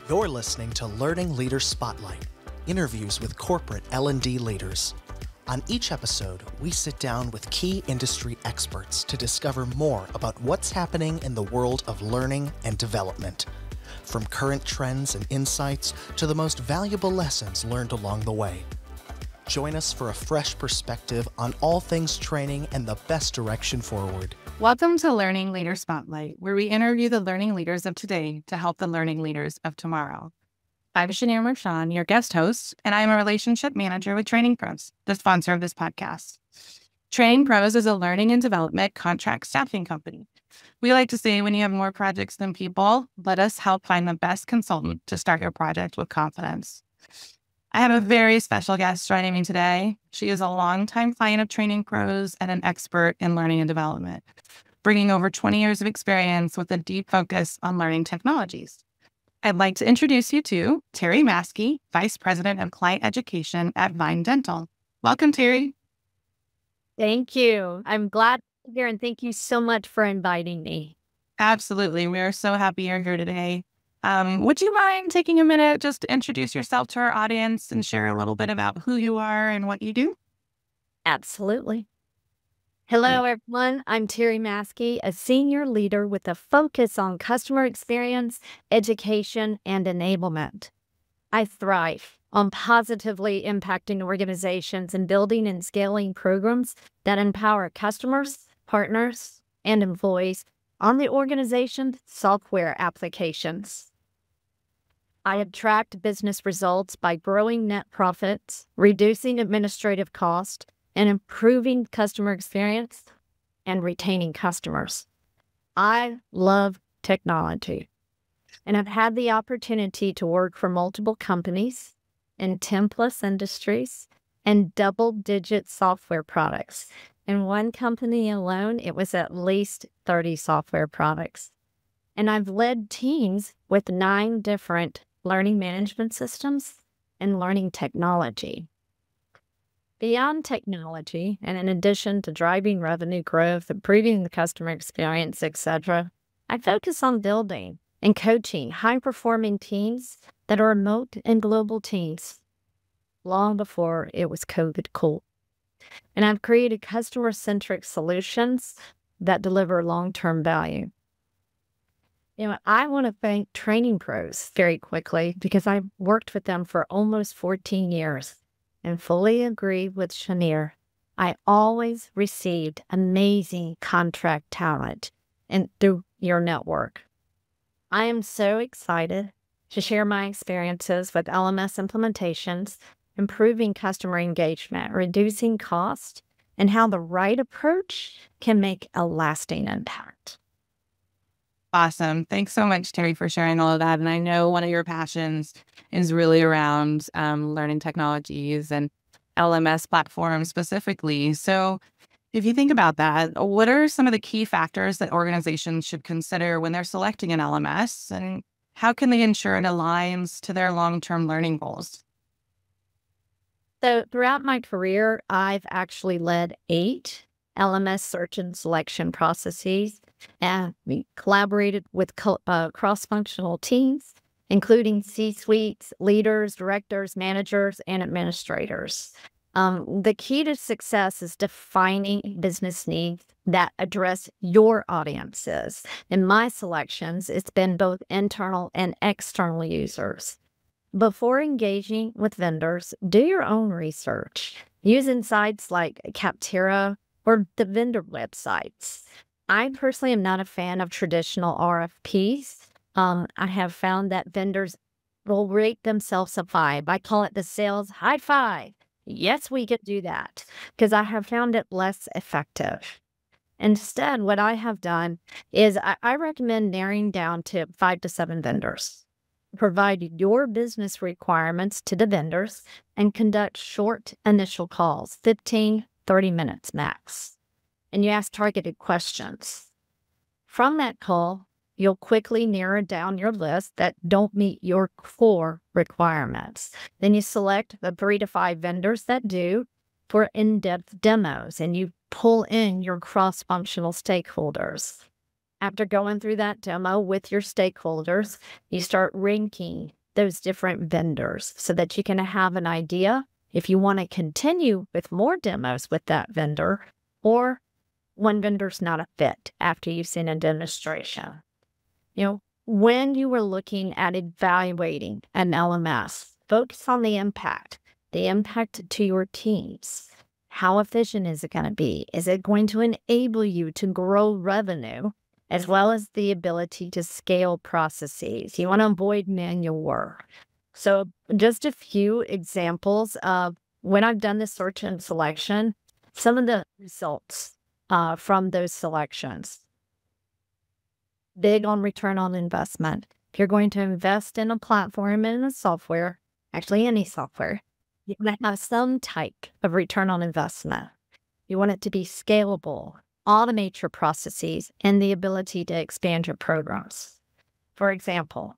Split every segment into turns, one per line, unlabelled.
You're listening to Learning Leaders Spotlight, interviews with corporate L&D leaders. On each episode, we sit down with key industry experts to discover more about what's happening in the world of learning and development, from current trends and insights to the most valuable lessons learned along the way. Join us for a fresh perspective on all things training and the best direction forward.
Welcome to Learning Leader Spotlight, where we interview the learning leaders of today to help the learning leaders of tomorrow. I'm Shania Marchand, your guest host, and I'm a relationship manager with Training Pros, the sponsor of this podcast. Training Pros is a learning and development contract staffing company. We like to say when you have more projects than people, let us help find the best consultant to start your project with confidence. I have a very special guest joining me today. She is a longtime client of Training Pros and an expert in learning and development, bringing over 20 years of experience with a deep focus on learning technologies. I'd like to introduce you to Terri Maske, Vice President of Client Education at Vyne Dental. Welcome, Terri.
Thank you. I'm glad to be here, and thank you so much for inviting me.
Absolutely. We are so happy you're here today. Would you mind taking a minute just to introduce yourself to our audience and share a little bit about who you are and what you do?
Absolutely. Hello, everyone. I'm Terri Maske, a senior leader with a focus on customer experience, education, and enablement. I thrive on positively impacting organizations and building and scaling programs that empower customers, partners, and employees on the organization's software applications. I have tracked business results by growing net profits, reducing administrative costs, and improving customer experience and retaining customers. I love technology, and I've had the opportunity to work for multiple companies in 10+ industries and double-digit software products. In one company alone, it was at least 30 software products. And I've led teams with 9 different learning management systems and learning technology. Beyond technology, and in addition to driving revenue growth, improving the customer experience, etc., I focus on building and coaching high-performing teams that are remote and global teams, long before it was COVID cool. And I've created customer-centric solutions that deliver long-term value. I want to thank Training Pros very quickly because I've worked with them for almost 14 years and fully agree with Shania. I always received amazing contract talent and through your network. I am so excited to share my experiences with LMS implementations, improving customer engagement, reducing cost, and how the right approach can make a lasting impact.
Awesome. Thanks so much, Terri, for sharing all of that. And I know one of your passions is really around learning technologies and LMS platforms specifically. So if you think about that, what are some of the key factors that organizations should consider when they're selecting an LMS, and how can they ensure it aligns to their long-term learning goals?
So throughout my career, I've actually led 8 LMS search and selection processes, and we collaborated with cross-functional teams, including C-suites, leaders, directors, managers, and administrators. The key to success is defining business needs that address your audiences. In my selections, it's been both internal and external users. Before engaging with vendors, do your own research. Use sites like Capterra or the vendor websites. I personally am not a fan of traditional RFPs. I have found that vendors will rate themselves a 5. I call it the sales high 5. Yes, we can do that because I have found it less effective. Instead, what I have done is I recommend narrowing down to 5 to 7 vendors. Provide your business requirements to the vendors and conduct short initial calls, 15, 30 minutes max. And you ask targeted questions. From that call, you'll quickly narrow down your list that don't meet your core requirements. Then you select the 3 to 5 vendors that do for in-depth demos, and you pull in your cross-functional stakeholders. After going through that demo with your stakeholders, you start ranking those different vendors so that you can have an idea if you want to continue with more demos with that vendor, or one vendor's not a fit after you've seen a demonstration. When you were looking at evaluating an LMS, focus on the impact to your teams. How efficient is it going to be? Is it going to enable you to grow revenue, as well as the ability to scale processes? You want to avoid manual work. So just a few examples of when I've done this search and selection, some of the results from those selections. Big on return on investment. If you're going to invest in a platform and a software, actually any software, you want to have some type of return on investment. You want it to be scalable, automate your processes, and the ability to expand your programs. For example,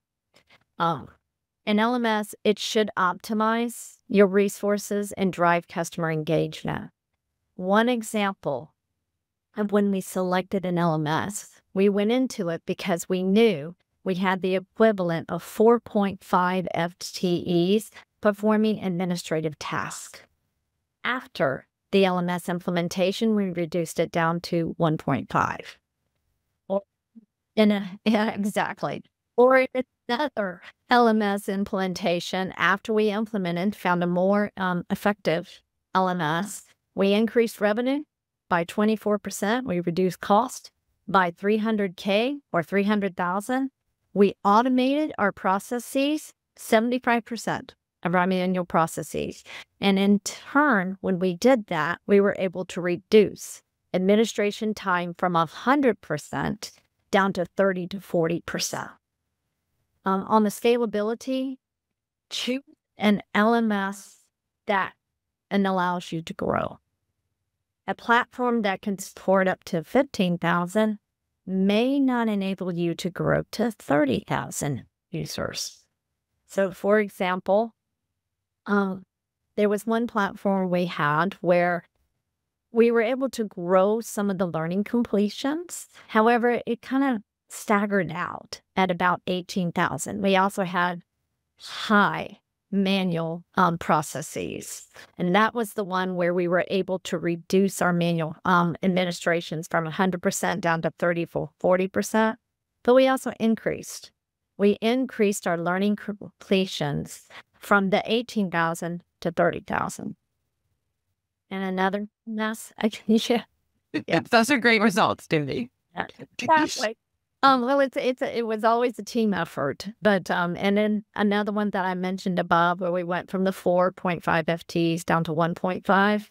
an LMS, it should optimize your resources and drive customer engagement. One example of when we selected an LMS, we went into it because we knew we had the equivalent of 4.5 FTEs performing administrative tasks. After the LMS implementation, we reduced it down to 1.5. Exactly. Or another LMS implementation, after we implemented, found a more effective LMS, we increased revenue by 24%. We reduced cost by $300K or $300,000. We automated our processes 75% of our manual processes. And in turn, when we did that, we were able to reduce administration time from 100% down to 30 to 40%. On the scalability, choose an LMS that allows you to grow. A platform that can support up to 15,000 may not enable you to grow to 30,000 users. So, for example, there was one platform we had where we were able to grow some of the learning completions. However, it kind of staggered out at about 18,000. We also had high manual processes. And that was the one where we were able to reduce our manual administrations from 100% down to 30 to 40%. But we also increased our learning completions from the 18,000 to 30,000. And another mess.
Yeah, those are great results, Cindy.
Exactly. Well, it was always a team effort, but and then another one that I mentioned above, where we went from the 4.5 FTs down to 1.5.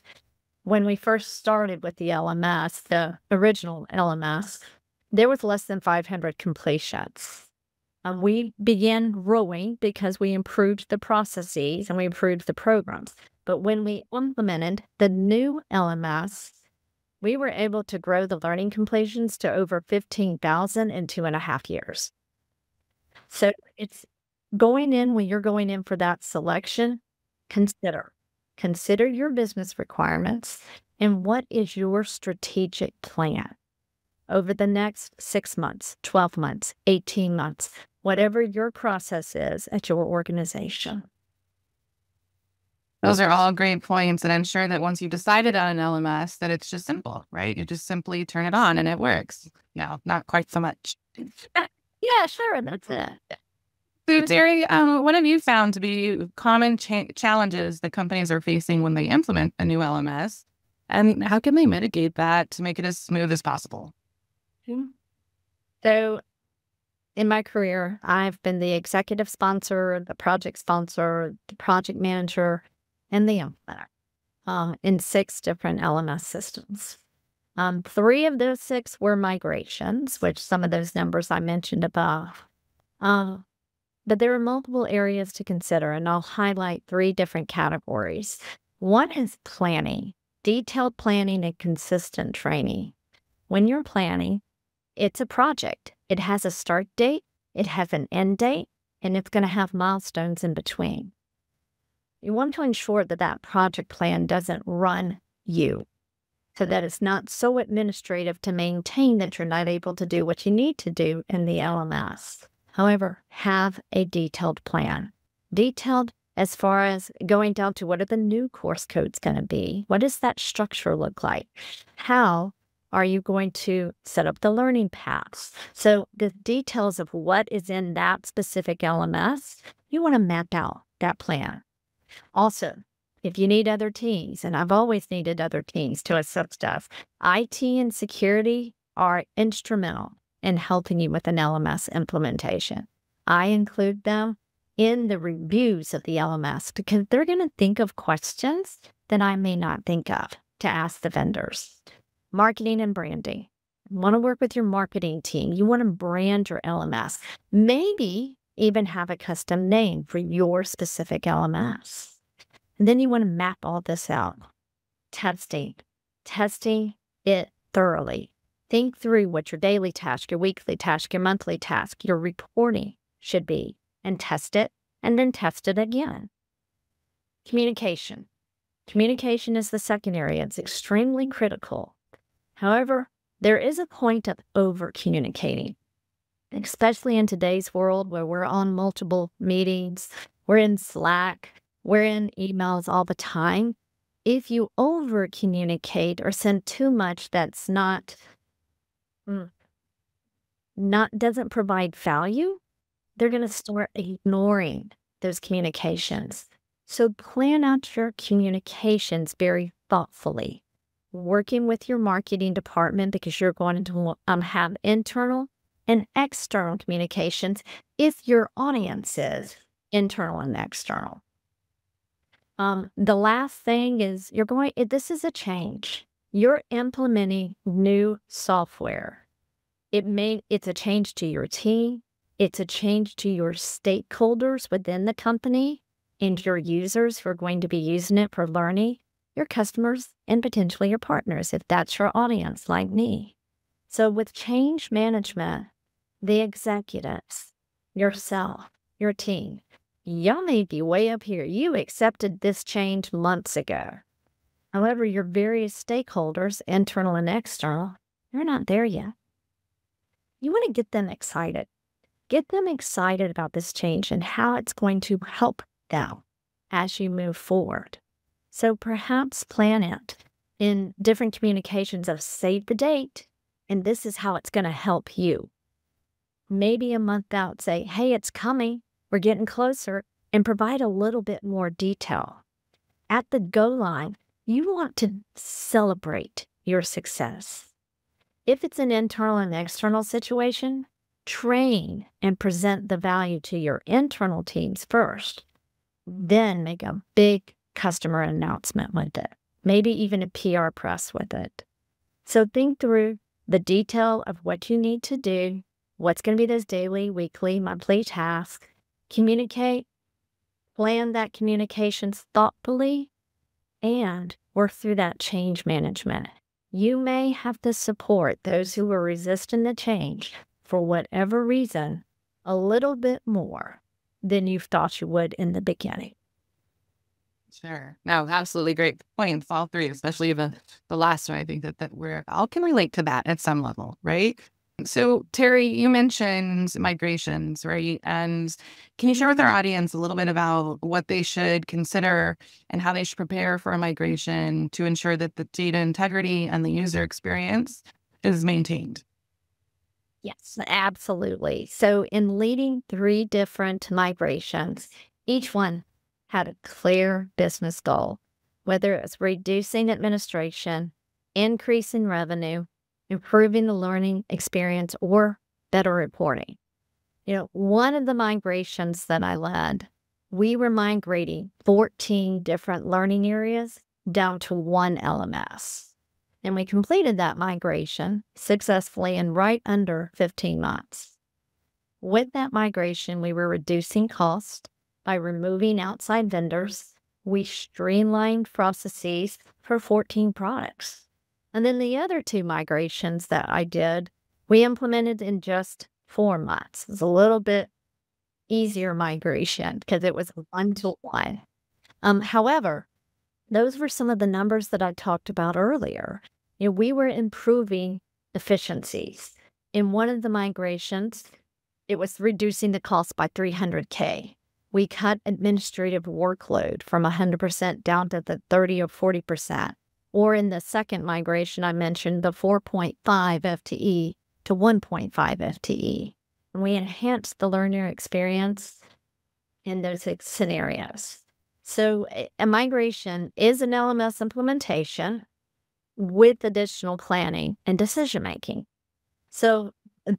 When we first started with the LMS, the original LMS, there was less than 500 completions. We began growing because we improved the processes and we improved the programs. But when we implemented the new LMS, we were able to grow the learning completions to over 15,000 in 2.5 years. So it's going in, when you're going in for that selection, consider your business requirements and what is your strategic plan over the next 6 months, 12 months, 18 months, whatever your process is at your organization.
Those are all great points. And I'm sure that once you've decided on an LMS, that it's just simple, right? You just simply turn it on and it works. No, not quite so much.
Yeah, sure. That's it.
So, Terri, what have you found to be common challenges that companies are facing when they implement a new LMS? And how can they mitigate that to make it as smooth as possible?
So, in my career, I've been the executive sponsor, the project sponsor, the project manager, and the implementer in 6 different LMS systems. 3 of those 6 were migrations, which some of those numbers I mentioned above. But there are multiple areas to consider, and I'll highlight 3 different categories. One is planning, detailed planning and consistent training. When you're planning, it's a project. It has a start date, it has an end date, and it's going to have milestones in between. You want to ensure that that project plan doesn't run you. so that it's not so administrative to maintain that you're not able to do what you need to do in the LMS. However, have a detailed plan. Detailed as far as going down to what are the new course codes going to be? What does that structure look like? How are you going to set up the learning paths? So the details of what is in that specific LMS, you want to map out that plan. Also, if you need other teams, and I've always needed other teams to assist us, IT and security are instrumental in helping you with an LMS implementation. I include them in the reviews of the LMS because they're going to think of questions that I may not think of to ask the vendors. Marketing and branding. You want to work with your marketing team. You want to brand your LMS. Maybe even have a custom name for your specific LMS. And then you want to map all this out. Testing it thoroughly. Think through what your daily task, your weekly task, your monthly task, your reporting should be, and test it, and then test it again. Communication. Communication is the second area. It's extremely critical. However, there is a point of over-communicating, especially in today's world where we're on multiple meetings, we're in Slack, we're in emails all the time. If you over-communicate or send too much that's doesn't provide value, they're going to start ignoring those communications. So plan out your communications very thoughtfully, working with your marketing department because you're going to have internal and external communications if your audience is internal and external. The last thing is this is a change. You're implementing new software. It's a change to your team. It's a change to your stakeholders within the company and your users who are going to be using it for learning, your customers, and potentially your partners, if that's your audience like me. So with change management, the executives, yourself, your team, y'all may be way up here. You accepted this change months ago. However, your various stakeholders, internal and external, they're not there yet. You want to get them excited. Get them excited about this change and how it's going to help them as you move forward. So perhaps plan it in different communications of save the date, and this is how it's going to help you. Maybe a month out, say, hey, it's coming. We're getting closer, and provide a little bit more detail. At the go line, you want to celebrate your success. If it's an internal and external situation, train and present the value to your internal teams first. Then make a big customer announcement with it. Maybe even a PR press with it. So think through the detail of what you need to do, what's going to be those daily, weekly, monthly tasks. Communicate, plan that communications thoughtfully, and work through that change management. You may have to support those who are resisting the change for whatever reason a little bit more than you thought you would in the beginning.
Sure. No, absolutely great points, all three, especially the last one. I think that we're all can relate to that at some level, right? So, Terri, you mentioned migrations, right? And can you share with our audience a little bit about what they should consider and how they should prepare for a migration to ensure that the data integrity and the user experience is maintained?
Yes, absolutely. So in leading 3 different migrations, each one had a clear business goal, whether it was reducing administration, increasing revenue, improving the learning experience, or better reporting. One of the migrations that I led, we were migrating 14 different learning areas down to one LMS. And we completed that migration successfully in right under 15 months. With that migration, we were reducing cost by removing outside vendors. We streamlined processes for 14 products. And then the other 2 migrations that I did, we implemented in just 4 months. It was a little bit easier migration because it was 1-to-1. However, those were some of the numbers that I talked about earlier. we were improving efficiencies. In one of the migrations, it was reducing the cost by $300K. We cut administrative workload from 100% down to the 30 or 40%. Or in the second migration, I mentioned the 4.5 FTE to 1.5 FTE. And we enhanced the learner experience in those scenarios. So a migration is an LMS implementation with additional planning and decision-making. So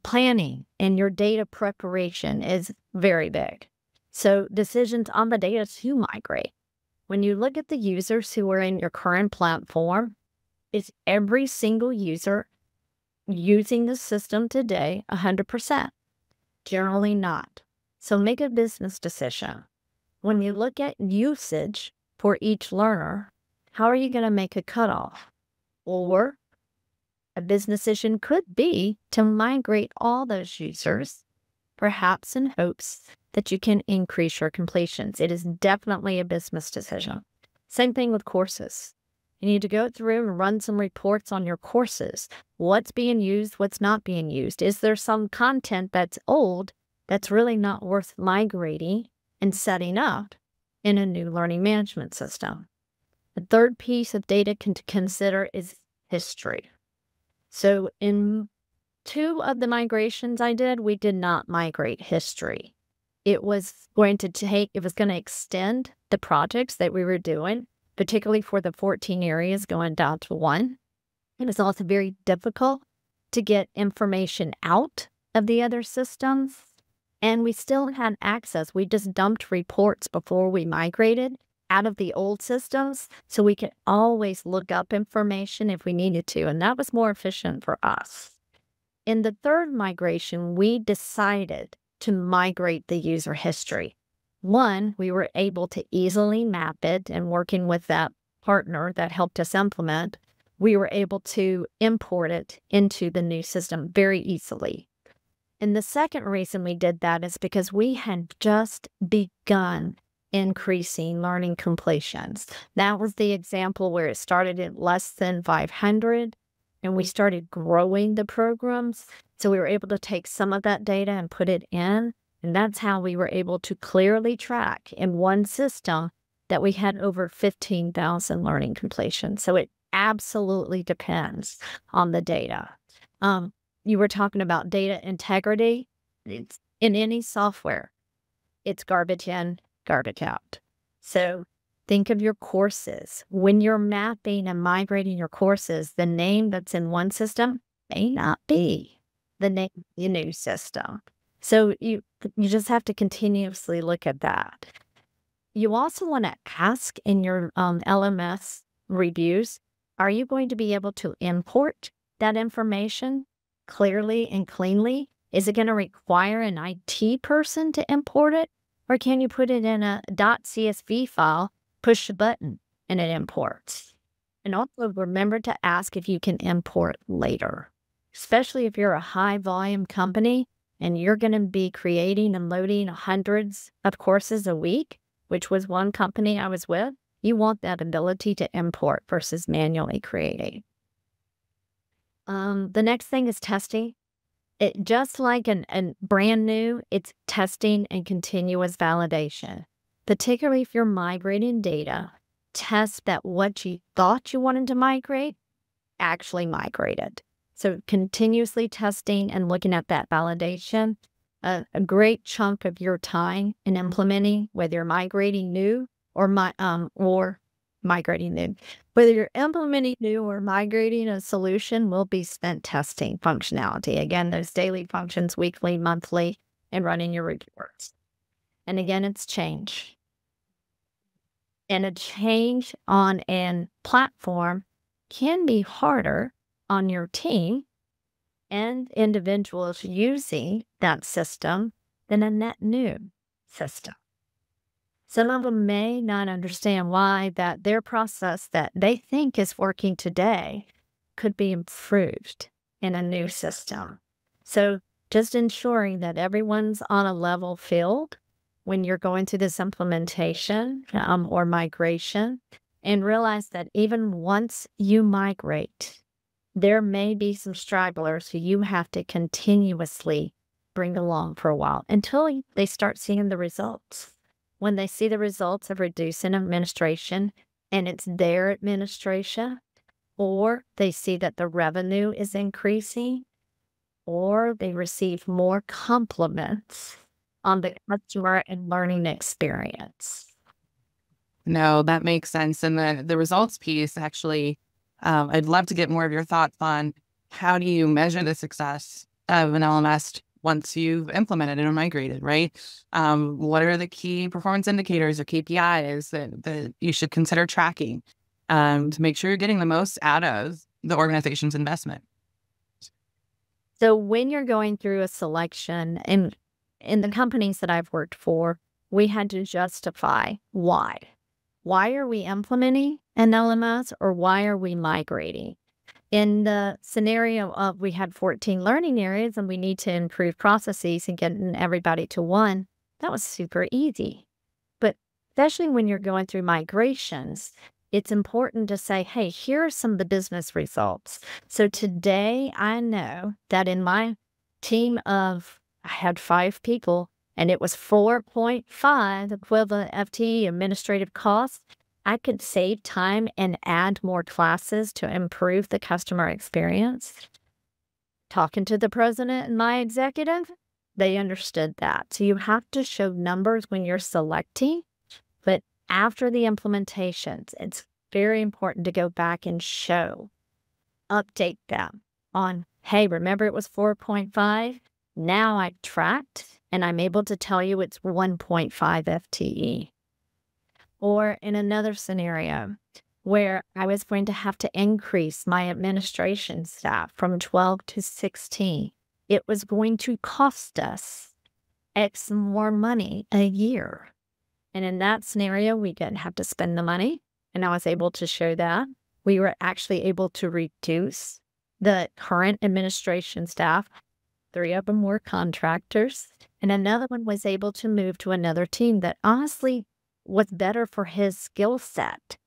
planning and your data preparation is very big. So decisions on the data to migrate. When you look at the users who are in your current platform, is every single user using the system today 100%? Generally not. So make a business decision. When you look at usage for each learner, how are you going to make a cutoff? Or a business decision could be to migrate all those users, perhaps in hopes that you can increase your completions. It is definitely a business decision. Same thing with courses. You need to go through and run some reports on your courses. What's being used, what's not being used? Is there some content that's old that's really not worth migrating and setting up in a new learning management system? The third piece of data to consider is history. So in 2 of the migrations I did, we did not migrate history. It was going to extend the projects that we were doing, particularly for the 14 areas going down to 1. It was also very difficult to get information out of the other systems. And we still had access. We just dumped reports before we migrated out of the old systems, so we could always look up information if we needed to, and that was more efficient for us. In the third migration, we decided to migrate the user history. One, we were able to easily map it, and working with that partner that helped us implement, we were able to import it into the new system very easily. And the second reason we did that is because we had just begun increasing learning completions. That was the example where it started at less than 500, and we started growing the programs. So we were able to take some of that data and put it in, and that's how we were able to clearly track in one system that we had over 15,000 learning completions. So it absolutely depends on the data. You were talking about data integrity. It's in any software. It's garbage in, garbage out. So think of your courses. When you're mapping and migrating your courses, the name that's in one system may not be the name of the new system. So you just have to continuously look at that. You also want to ask in your LMS reviews, are you going to be able to import that information clearly and cleanly? Is it going to require an IT person to import it? Or can you put it in a .csv file, push a button, and it imports? And also remember to ask if you can import later, especially if you're a high volume company and you're going to be creating and loading hundreds of courses a week, which was one company I was with. You want that ability to import versus manually creating. The next thing is testing. It just like an brand new, it's testing and continuous validation. Particularly if you're migrating data, test that what you thought you wanted to migrate actually migrated. So continuously testing and looking at that validation. A great chunk of your time in implementing, whether you're migrating new or migrating new. Whether you're implementing new or migrating a solution will be spent testing functionality. Again, those daily functions, weekly, monthly, and running your reports. And again, it's change. And a change on a platform can be harder on your team and individuals using that system than a net new system. Some of them may not understand why that their process that they think is working today could be improved in a new system. So just ensuring that everyone's on a level field when you're going through this implementation or migration, and realize that even once you migrate, there may be some stragglers who you have to continuously bring along for a while until they start seeing the results. When they see the results of reducing administration and it's their administration, or they see that the revenue is increasing, or they receive more compliments on the customer and learning experience.
No, that makes sense. And the results piece, actually, I'd love to get more of your thoughts on how do you measure the success of an LMS once you've implemented it or migrated, right? What are the key performance indicators or KPIs that you should consider tracking to make sure you're getting the most out of the organization's investment?
So when you're going through a selection, and in the companies that I've worked for, we had to justify why. Why are we implementing an LMS, or why are we migrating? In the scenario of we had 14 learning areas and we need to improve processes and getting everybody to one, that was super easy. But especially when you're going through migrations, it's important to say, hey, here are some of the business results. So today I know that in my team I had 5 people, and it was 4.5 equivalent FTE administrative costs. I could save time and add more classes to improve the customer experience. Talking to the president and my executive, they understood that. So you have to show numbers when you're selecting, but after the implementations, it's very important to go back and update them on, hey, remember it was 4.5? Now I've tracked and I'm able to tell you it's 1.5 FTE. Or in another scenario where I was going to have to increase my administration staff from 12 to 16, it was going to cost us X more money a year. And in that scenario, we didn't have to spend the money. And I was able to show that. We were actually able to reduce the current administration staff. 3 of them were contractors, and another one was able to move to another team that honestly was better for his skill set.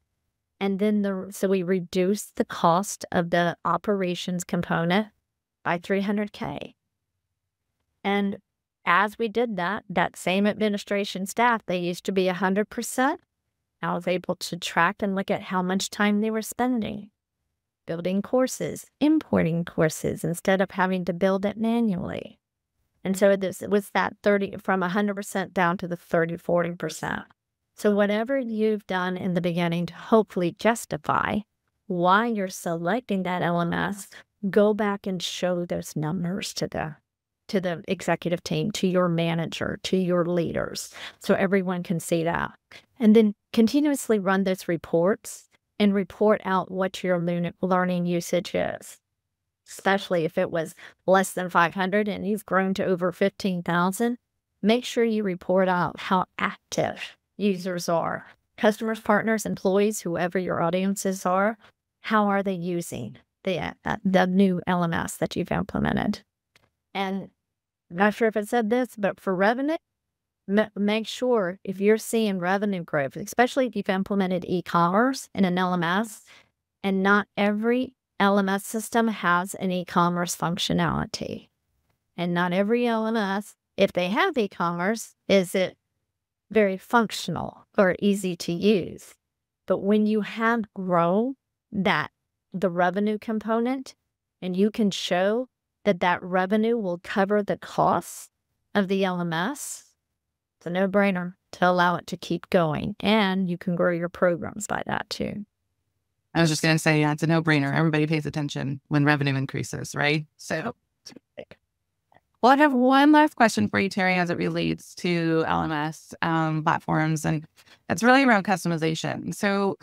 And then so we reduced the cost of the operations component by $300K. And as we did that same administration staff, they used to be 100%. I was able to track and look at how much time they were spending building courses, importing courses, instead of having to build it manually. And so it was that 30 from 100% down to the 40%. So whatever you've done in the beginning to hopefully justify why you're selecting that LMS, go back and show those numbers to the executive team, to your manager, to your leaders, so everyone can see that. And then continuously run those reports and report out what your learning usage is, especially if it was less than 500 and you've grown to over 15,000. Make sure you report out how active users are. Customers, partners, employees, whoever your audiences are, how are they using the new LMS that you've implemented? And I'm not sure if it said this, but for revenue, make sure if you're seeing revenue growth, especially if you've implemented e-commerce in an LMS, and not every LMS system has an e-commerce functionality. And not every LMS, if they have e-commerce, is it very functional or easy to use. But when you have grown the revenue component, and you can show that revenue will cover the costs of the LMS, it's a no-brainer to allow it to keep going. And you can grow your programs by that too.
I was just going to say, yeah, it's a no-brainer. Everybody pays attention when revenue increases, right? So, well, I have one last question for you, Terri, as it relates to LMS platforms, and it's really around customization. So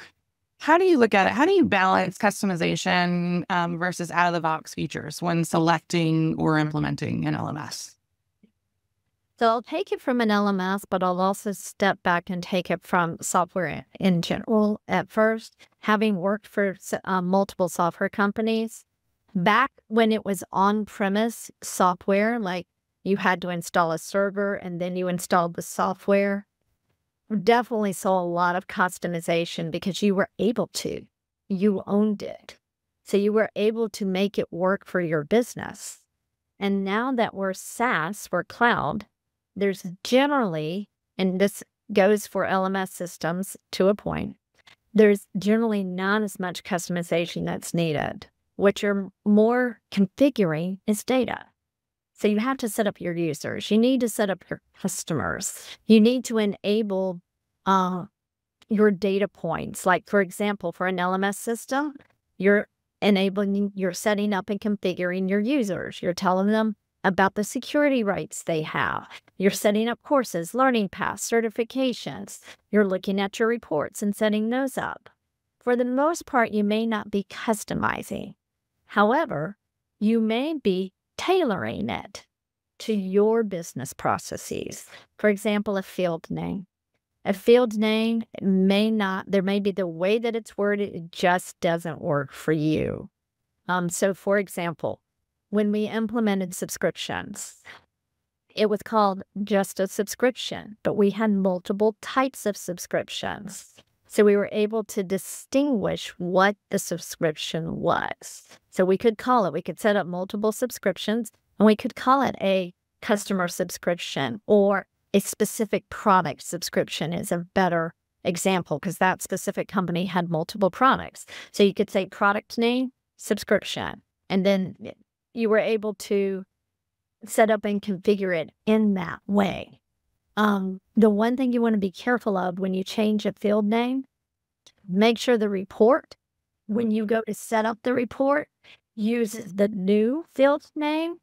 how do you look at it? How do you balance customization versus out-of-the-box features when selecting or implementing an LMS?
So I'll take it from an LMS, but I'll also step back and take it from software in general. At first, having worked for multiple software companies, back when it was on-premise software, like you had to install a server and then you installed the software, definitely saw a lot of customization because you were able to. You owned it. So you were able to make it work for your business. And now that we're SaaS, we're cloud, there's generally, and this goes for LMS systems to a point, there's generally not as much customization that's needed. What you're more configuring is data. So you have to set up your users. You need to set up your customers. You need to enable your data points. Like, for example, for an LMS system, you're setting up and configuring your users. You're telling them about the security rights they have. You're setting up courses, learning paths, certifications. You're looking at your reports and setting those up. For the most part, you may not be customizing. However, you may be tailoring it to your business processes. For example, a field name. A field name there may be the way that it's worded, it just doesn't work for you. So for example, when we implemented subscriptions, it was called just a subscription, but we had multiple types of subscriptions. So we were able to distinguish what the subscription was. So we could set up multiple subscriptions, and we could call it a customer subscription, or a specific product subscription is a better example, because that specific company had multiple products. So you could say product name, subscription, and then you were able to set up and configure it in that way. The one thing you want to be careful of when you change a field name, make sure the report, when you go to set up the report, uses the new field name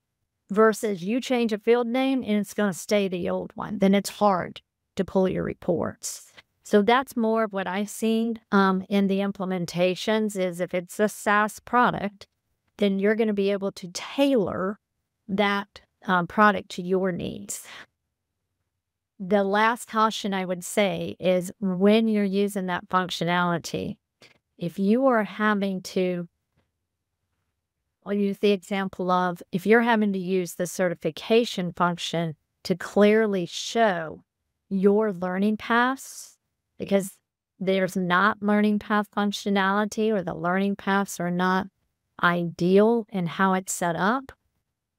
versus you change a field name and it's going to stay the old one. Then it's hard to pull your reports. So that's more of what I've seen in the implementations is if it's a SaaS product, then you're going to be able to tailor that product to your needs. The last caution I would say is when you're using that functionality, if you are having to, I'll use the example of if you're having to use the certification function to clearly show your learning paths, because there's not learning path functionality or the learning paths are not ideal in how it's set up,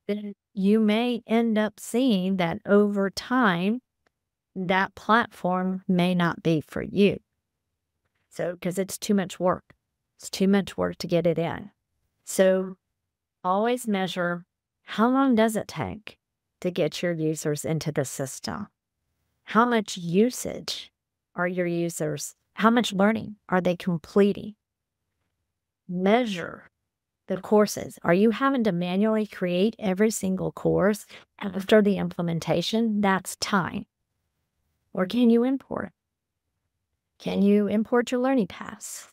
then you may end up seeing that over time, that platform may not be for you. So, because it's too much work. It's too much work to get it in. So, always measure how long does it take to get your users into the system? How much usage are your users? How much learning are they completing? Measure the courses. Are you having to manually create every single course after the implementation? That's time. Or can you import? Can you import your learning paths?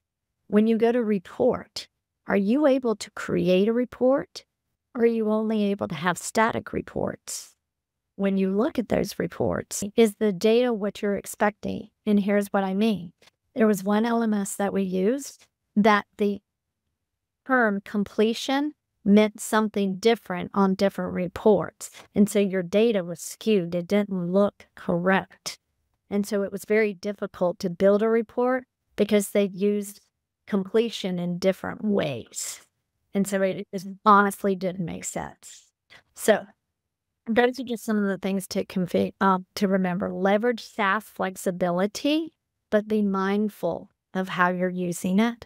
When you go to report, are you able to create a report? Or are you only able to have static reports? When you look at those reports, is the data what you're expecting? And here's what I mean. There was one LMS that we used that the term completion meant something different on different reports. And so your data was skewed. It didn't look correct. And so it was very difficult to build a report because they used completion in different ways. And so it honestly didn't make sense. So those are just some of the things to remember. Leverage SaaS flexibility, but be mindful of how you're using it.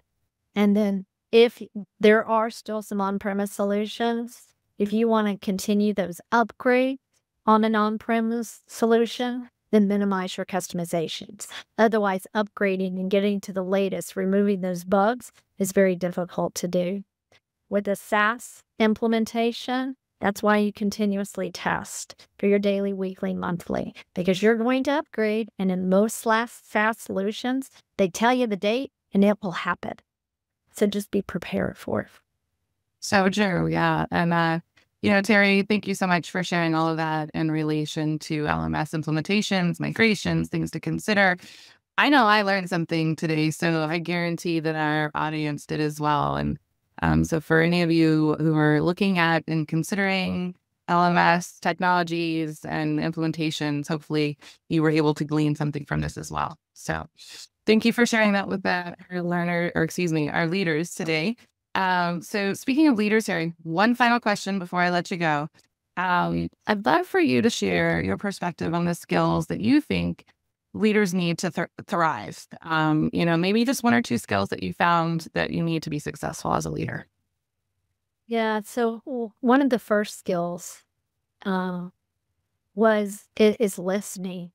And then if there are still some on-premise solutions, if you want to continue those upgrades on an on-premise solution, then minimize your customizations. Otherwise, upgrading and getting to the latest, removing those bugs is very difficult to do. With a SaaS implementation, that's why you continuously test for your daily, weekly, monthly, because you're going to upgrade. And in most SaaS solutions, they tell you the date and it will happen. So just be prepared for it.
So true. Yeah. And, Terri, thank you so much for sharing all of that in relation to LMS implementations, migrations, things to consider. I know I learned something today, so I guarantee that our audience did as well. And so for any of you who are looking at and considering LMS technologies and implementations, hopefully you were able to glean something from this as well. So thank you for sharing that with our leaders today. So speaking of leaders, Terri, one final question before I let you go. I'd love for you to share your perspective on the skills that you think leaders need to thrive. Maybe just one or two skills that you found that you need to be successful as a leader.
Yeah. So one of the first skills is listening.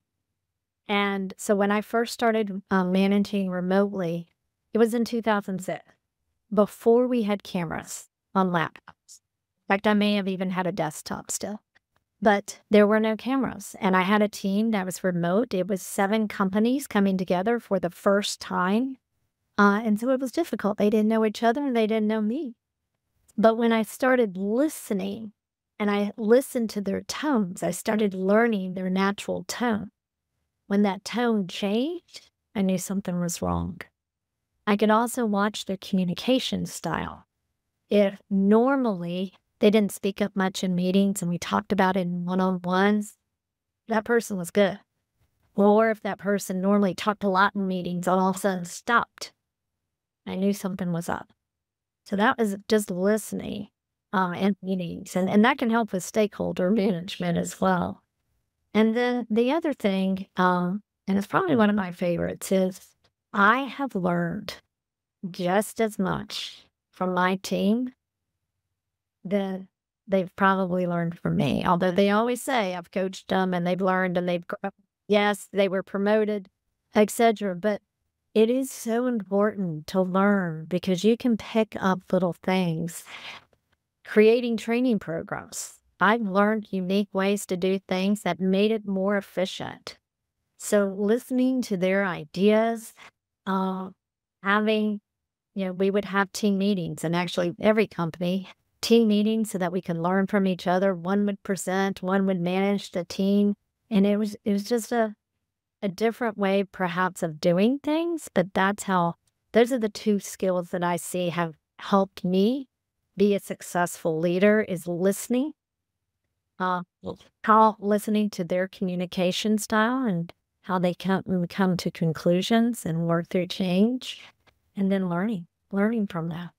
And so when I first started managing remotely, it was in 2006, before we had cameras on laptops. In fact, I may have even had a desktop still, but there were no cameras. And I had a team that was remote. It was 7 companies coming together for the first time. And so it was difficult. They didn't know each other and they didn't know me. But when I started listening and I listened to their tones, I started learning their natural tone. When that tone changed, I knew something was wrong. I could also watch their communication style. If normally they didn't speak up much in meetings and we talked about it in one-on-ones, that person was good. Or if that person normally talked a lot in meetings, all of a sudden stopped, I knew something was up. So that was just listening in meetings. And that can help with stakeholder management as well. And then the other thing, and it's probably one of my favorites, is I have learned just as much from my team that they've probably learned from me. Although they always say I've coached them and they've learned and yes, they were promoted, etc. But it is so important to learn because you can pick up little things. Creating training programs. I've learned unique ways to do things that made it more efficient. So listening to their ideas, we would have team meetings, and actually every company, team meetings so that we can learn from each other. One would present, one would manage the team. And it was just a different way perhaps of doing things, but those are the 2 skills that I see have helped me be a successful leader is listening. How listening to their communication style and how they come to conclusions and work through change, and then learning from that.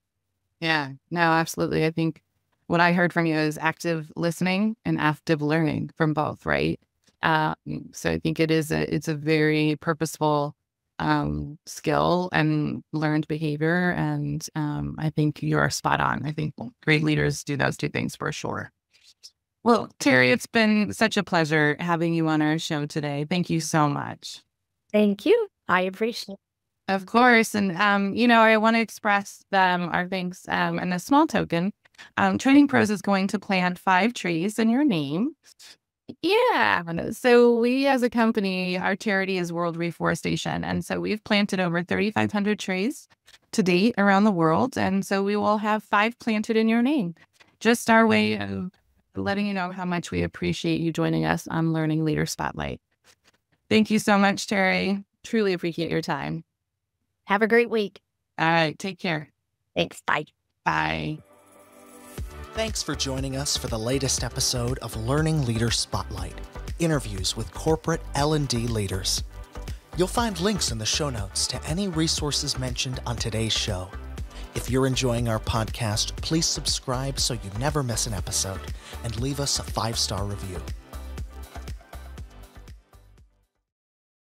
Yeah, no, absolutely. I think what I heard from you is active listening and active learning from both, right? So I think it's a very purposeful skill and learned behavior. And I think you're spot on. I think great leaders do those 2 things for sure. Well, Terri, it's been such a pleasure having you on our show today. Thank you so much.
Thank you. I appreciate it.
Of course. And, I want to express our thanks and a small token. Training Pros is going to plant 5 trees in your name. Yeah. So we as a company, our charity is World Reforestation. And so we've planted over 3,500 trees to date around the world. And so we will have 5 planted in your name. Just our way of letting you know how much we appreciate you joining us on Learning Leader Spotlight. Thank you so much, Terri. Truly appreciate your time.
Have a great week.
All right. Take care.
Thanks. Bye.
Bye.
Thanks for joining us for the latest episode of Learning Leader Spotlight, interviews with corporate L&D leaders. You'll find links in the show notes to any resources mentioned on today's show. If you're enjoying our podcast, please subscribe so you never miss an episode and leave us a 5-star review.